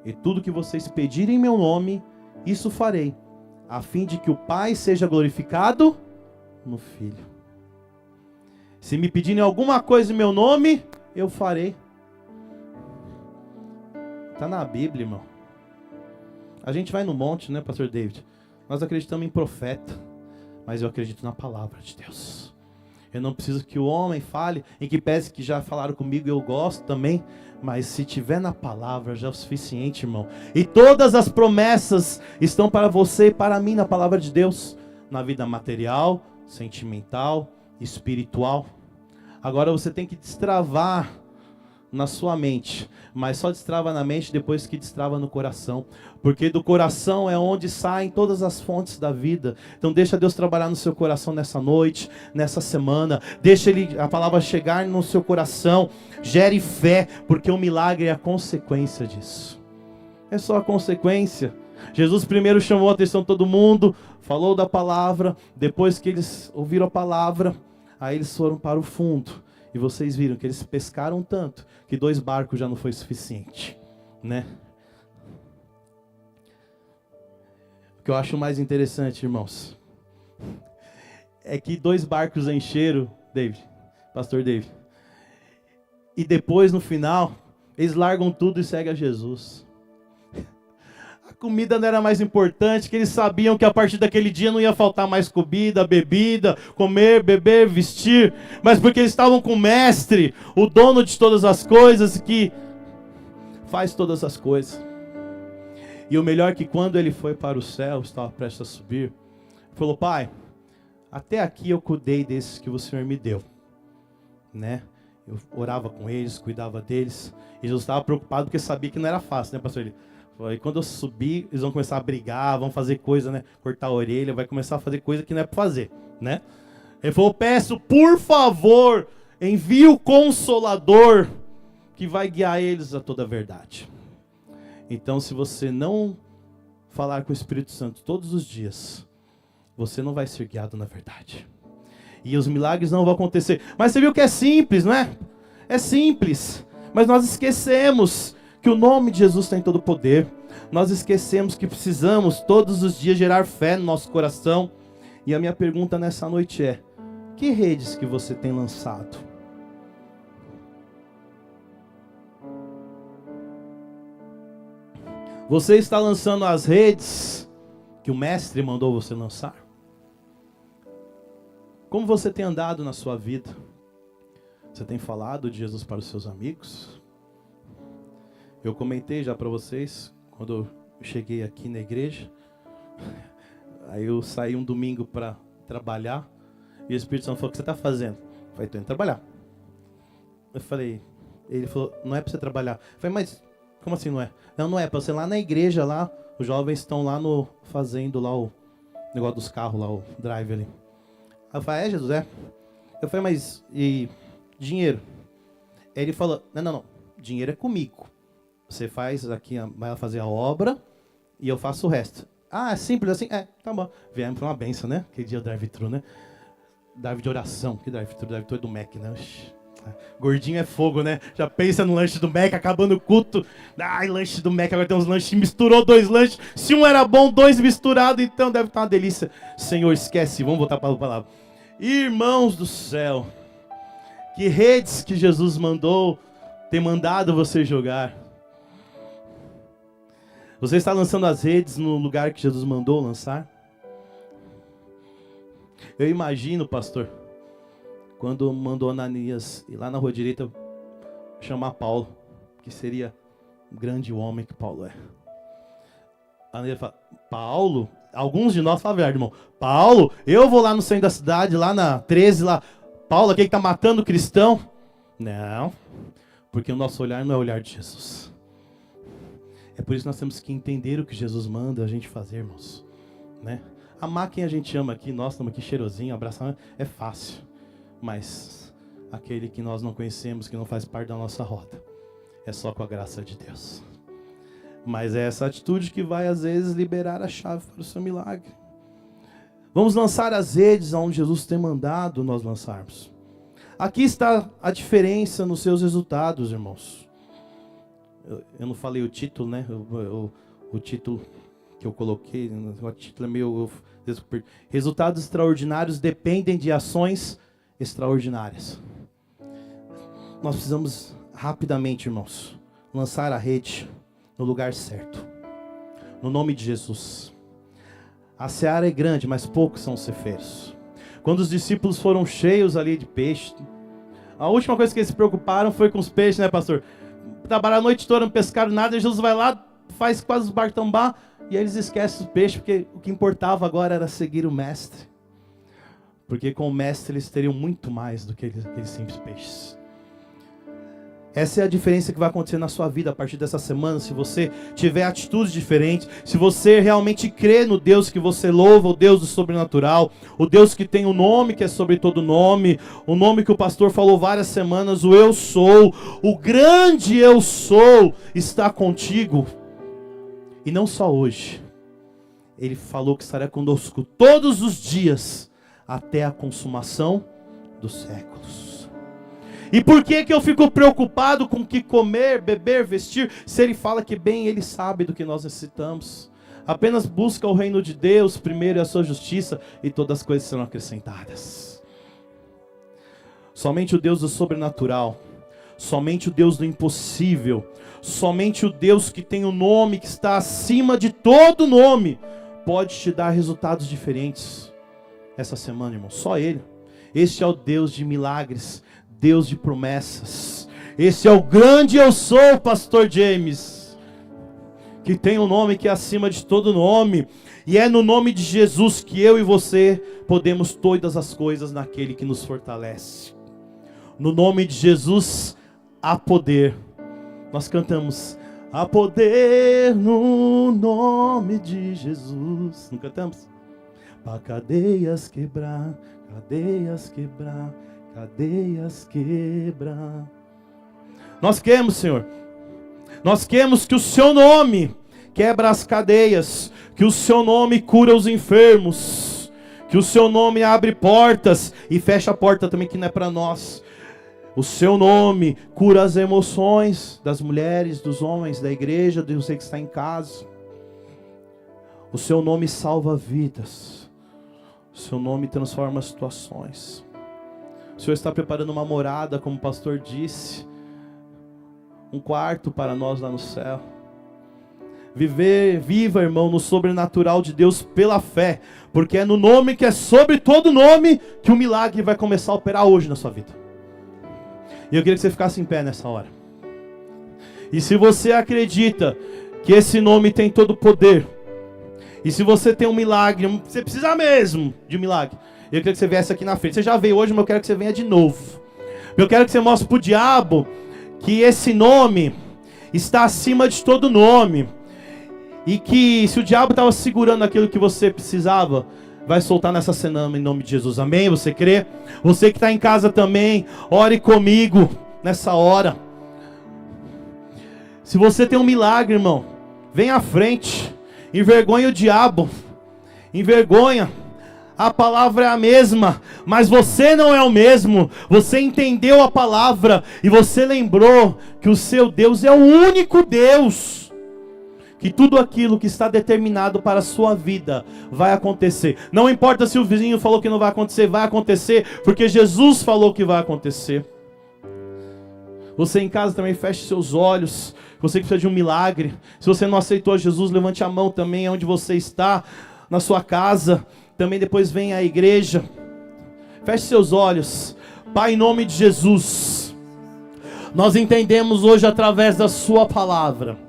E tudo que vocês pedirem em meu nome, isso farei, a fim de que o Pai seja glorificado no Filho. Se me pedirem alguma coisa em meu nome, eu farei. Está na Bíblia, irmão. A gente vai no monte, né, pastor David? Nós acreditamos em profeta, mas eu acredito na palavra de Deus. Eu não preciso que o homem fale, em que pese que já falaram comigo, eu gosto também, mas se tiver na palavra já é o suficiente, irmão. E todas as promessas estão para você e para mim na palavra de Deus, na vida material, sentimental, espiritual. Agora você tem que destravar na sua mente, mas só destrava na mente depois que destrava no coração, porque do coração é onde saem todas as fontes da vida. Então deixa Deus trabalhar no seu coração nessa noite, nessa semana, deixa a palavra chegar no seu coração, gere fé, porque o milagre é a consequência disso, é só a consequência. Jesus primeiro chamou a atenção de todo mundo, falou da palavra, depois que eles ouviram a palavra, aí eles foram para o fundo. E vocês viram que eles pescaram tanto, que 2 barcos já não foi suficiente, né? O que eu acho mais interessante, irmãos, é que 2 barcos encheram, Pastor David, e depois no final, eles largam tudo e seguem a Jesus. A comida não era mais importante, que eles sabiam que a partir daquele dia não ia faltar mais comida, bebida, comer, beber, vestir, mas porque eles estavam com o Mestre, o dono de todas as coisas, que faz todas as coisas. E o melhor é que quando ele foi para o céu, estava prestes a subir, falou: Pai, até aqui eu cuidei desses que o Senhor me deu, né? Eu orava com eles, cuidava deles, e Jesus estava preocupado porque sabia que não era fácil, né, pastor? E quando eu subir, eles vão começar a brigar, vão fazer coisa, né? Cortar a orelha, vai começar a fazer coisa que não é para fazer, né? Ele falou: peço, por favor, envie o Consolador, que vai guiar eles a toda a verdade. Então, se você não falar com o Espírito Santo todos os dias, você não vai ser guiado na verdade. E os milagres não vão acontecer. Mas você viu que é simples, não é? É simples. Mas nós esquecemos que o nome de Jesus tem todo o poder. Nós esquecemos que precisamos todos os dias gerar fé no nosso coração. E a minha pergunta nessa noite é: que redes que você tem lançado? Você está lançando as redes que o Mestre mandou você lançar? Como você tem andado na sua vida? Você tem falado de Jesus para os seus amigos? Eu comentei já para vocês, quando eu cheguei aqui na igreja, aí eu saí um domingo para trabalhar, e o Espírito Santo falou: o que você está fazendo? Eu falei: estou indo trabalhar. Ele falou: não é para você trabalhar. Eu falei: mas como assim não é? Não é para você ir lá na igreja, lá, os jovens estão lá fazendo lá o negócio dos carros, lá o drive ali. Aí eu falei: é, Jesus, é? Eu falei: mas e dinheiro? Aí ele falou: não, dinheiro é comigo. Você faz aqui, vai fazer a obra e eu faço o resto. Ah, é simples assim? É, tá bom. Viemos para uma benção, né? Aquele dia drive-thru, né? Drive de oração. Que drive-thru? Drive-thru é do Mac, né? Gordinho é fogo, né? Já pensa no lanche do Mac, acabando o culto. Ai, lanche do Mac, agora tem uns lanches. Misturou 2 lanches. Se um era bom, 2 misturados, então deve estar uma delícia. Senhor, esquece. Vamos voltar para a palavra. Irmãos do céu, que redes que Jesus tem mandado você jogar? Você está lançando as redes no lugar que Jesus mandou lançar? Eu imagino, pastor, quando mandou Ananias ir lá na rua direita chamar Paulo, que seria um grande homem que Paulo é. Ananias fala: Paulo? Alguns de nós falam a verdade, irmão. Paulo, eu vou lá no centro da cidade, lá na 13, lá. Paulo, aquele que está matando o cristão? Não, porque o nosso olhar não é o olhar de Jesus. É por isso que nós temos que entender o que Jesus manda a gente fazer, irmãos, né? Amar quem a gente ama aqui, nós estamos aqui cheirosinho, abraçar, é fácil. Mas aquele que nós não conhecemos, que não faz parte da nossa roda, é só com a graça de Deus. Mas é essa atitude que vai, às vezes, liberar a chave para o seu milagre. Vamos lançar as redes onde Jesus tem mandado nós lançarmos. Aqui está a diferença nos seus resultados, irmãos. Eu não falei o título, né? O título que eu coloquei, o título é meio... Resultados extraordinários dependem de ações extraordinárias. Nós precisamos rapidamente, irmãos, lançar a rede no lugar certo. No nome de Jesus. A seara é grande, mas poucos são os ceifeiros. Quando os discípulos foram cheios ali de peixe, a última coisa que eles se preocuparam foi com os peixes, né, pastor? Trabalharam a noite toda, não pescaram nada, e Jesus vai lá, faz quase os barcos tombar, e aí eles esquecem os peixes, porque o que importava agora era seguir o mestre. Porque com o mestre eles teriam muito mais do que aqueles simples peixes. Essa é a diferença que vai acontecer na sua vida a partir dessa semana, se você tiver atitudes diferentes, se você realmente crê no Deus que você louva, o Deus do sobrenatural, o Deus que tem um nome que é sobre todo nome, o nome que o pastor falou várias semanas, o Eu Sou, o grande Eu Sou está contigo. E não só hoje, Ele falou que estaria conosco todos os dias, até a consumação dos séculos. E por que eu fico preocupado com o que comer, beber, vestir, se Ele fala que bem Ele sabe do que nós necessitamos? Apenas busca o reino de Deus primeiro e a sua justiça, e todas as coisas serão acrescentadas. Somente o Deus do sobrenatural, somente o Deus do impossível, somente o Deus que tem o nome que está acima de todo nome, pode te dar resultados diferentes essa semana, irmão. Só Ele. Este é o Deus de milagres, Deus de promessas. Esse é o grande eu sou, pastor James, que tem um nome que é acima de todo nome. E é no nome de Jesus que eu e você podemos todas as coisas naquele que nos fortalece. No nome de Jesus há poder. Nós cantamos: há poder no nome de Jesus. Não cantamos? Para cadeias quebrar, cadeias quebrar, cadeias quebrar. Nós queremos, Senhor. Nós queremos que o Seu nome quebra as cadeias, que o Seu nome cura os enfermos, que o Seu nome abre portas e fecha a porta também que não é para nós. O Seu nome cura as emoções das mulheres, dos homens, da igreja, de você que está em casa. O Seu nome salva vidas. O Seu nome transforma situações. O Senhor está preparando uma morada, como o pastor disse, um quarto para nós lá no céu. Viva, irmão, no sobrenatural de Deus pela fé, porque é no nome que é sobre todo nome que o milagre vai começar a operar hoje na sua vida. E eu queria que você ficasse em pé nessa hora. E se você acredita que esse nome tem todo o poder, e se você tem um milagre, você precisa mesmo de um milagre, eu queria que você viesse aqui na frente. Você já veio hoje, mas eu quero que você venha de novo. Eu quero que você mostre para o diabo que esse nome está acima de todo nome. E que se o diabo estava segurando aquilo que você precisava, vai soltar nessa semana em nome de Jesus. Amém? Você crê? Você que está em casa também, ore comigo nessa hora. Se você tem um milagre, irmão, vem à frente. Envergonha o diabo. Envergonha. A palavra é a mesma, mas você não é o mesmo. Você entendeu a palavra e você lembrou que o seu Deus é o único Deus. Que tudo aquilo que está determinado para a sua vida vai acontecer. Não importa se o vizinho falou que não vai acontecer, porque Jesus falou que vai acontecer. Você em casa também feche seus olhos. Você que precisa de um milagre. Se você não aceitou Jesus, levante a mão também onde você está, na sua casa. Também depois vem à igreja. Feche seus olhos. Pai, em nome de Jesus, nós entendemos hoje através da sua palavra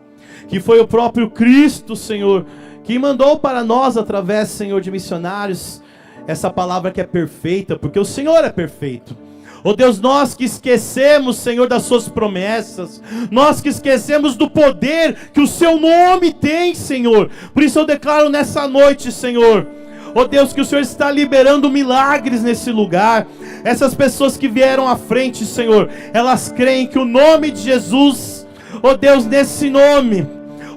que foi o próprio Cristo, Senhor, que mandou para nós através, Senhor, de missionários, essa palavra que é perfeita, porque o Senhor é perfeito. Oh Deus, nós que esquecemos, Senhor, das suas promessas, nós que esquecemos do poder que o seu nome tem, Senhor. Por isso eu declaro nessa noite, Senhor, oh Deus, que o Senhor está liberando milagres nesse lugar. Essas pessoas que vieram à frente, Senhor, elas creem que o nome de Jesus, oh Deus, nesse nome,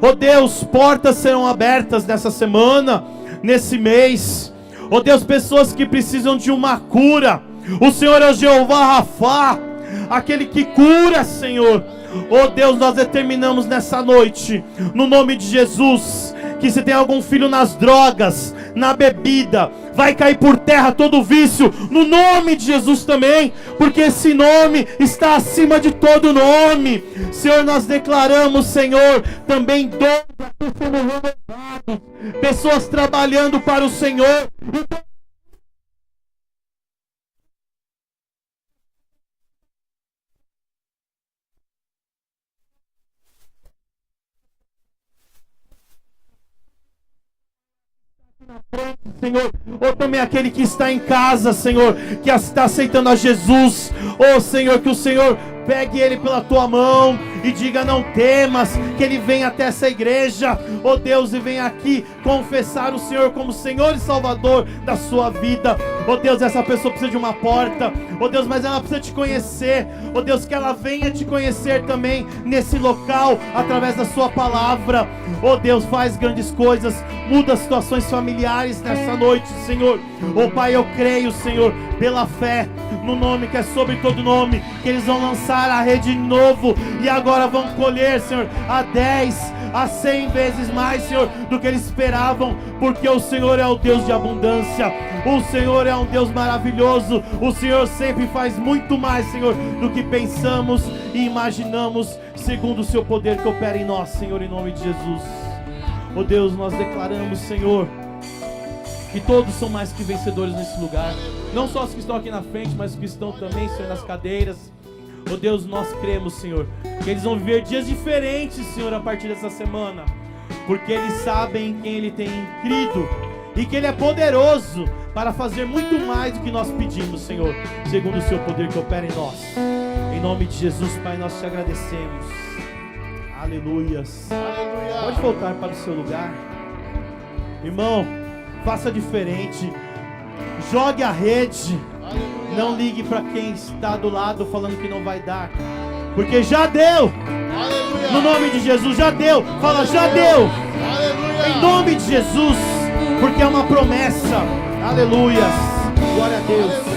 oh Deus, portas serão abertas nessa semana, nesse mês. Oh Deus, pessoas que precisam de uma cura. O Senhor é o Jeová Rafá, aquele que cura, Senhor. Oh Deus, nós determinamos nessa noite, no nome de Jesus, que se tem algum filho nas drogas, na bebida, vai cair por terra todo vício, no nome de Jesus também, porque esse nome está acima de todo nome. Senhor, nós declaramos, Senhor, também dons sendo renovados, pessoas trabalhando para o Senhor. Senhor, ou também aquele que está em casa, Senhor, que está aceitando a Jesus, Senhor, que o Senhor pegue ele pela tua mão e diga: não temas, que ele venha até essa igreja, Deus, e venha aqui confessar o Senhor como Senhor e Salvador da sua vida. Oh Deus, essa pessoa precisa de uma porta. Oh Deus, mas ela precisa te conhecer. Oh Deus, que ela venha te conhecer também nesse local, através da sua palavra. Oh Deus, faz grandes coisas. Muda situações familiares nessa noite, Senhor. Oh Pai, eu creio, Senhor, pela fé no nome que é sobre todo nome, que eles vão lançar a rede de novo e agora vão colher, Senhor, a 10, a 100 vezes mais, Senhor, do que eles esperavam, porque o Senhor é o Deus de abundância. O Senhor é um Deus maravilhoso. O Senhor sempre faz muito mais, Senhor, do que pensamos e imaginamos, segundo o seu poder que opera em nós, Senhor, em nome de Jesus. Oh Deus, nós declaramos, Senhor, que todos são mais que vencedores nesse lugar. Não só os que estão aqui na frente, mas os que estão também, Senhor, nas cadeiras. Oh Deus, nós cremos, Senhor, que eles vão viver dias diferentes, Senhor, a partir dessa semana, porque eles sabem quem Ele tem crido e que Ele é poderoso para fazer muito mais do que nós pedimos, Senhor, segundo o seu poder que opera em nós. Em nome de Jesus, Pai, nós te agradecemos. Aleluias. Aleluia. Pode voltar para o seu lugar. Irmão, faça diferente. Jogue a rede. Aleluia. Não ligue para quem está do lado falando que não vai dar, porque já deu. Aleluia. No nome de Jesus, já deu. Fala, aleluia. Já deu. Aleluia. Em nome de Jesus, porque é uma promessa. Aleluia. Glória a Deus. Aleluia.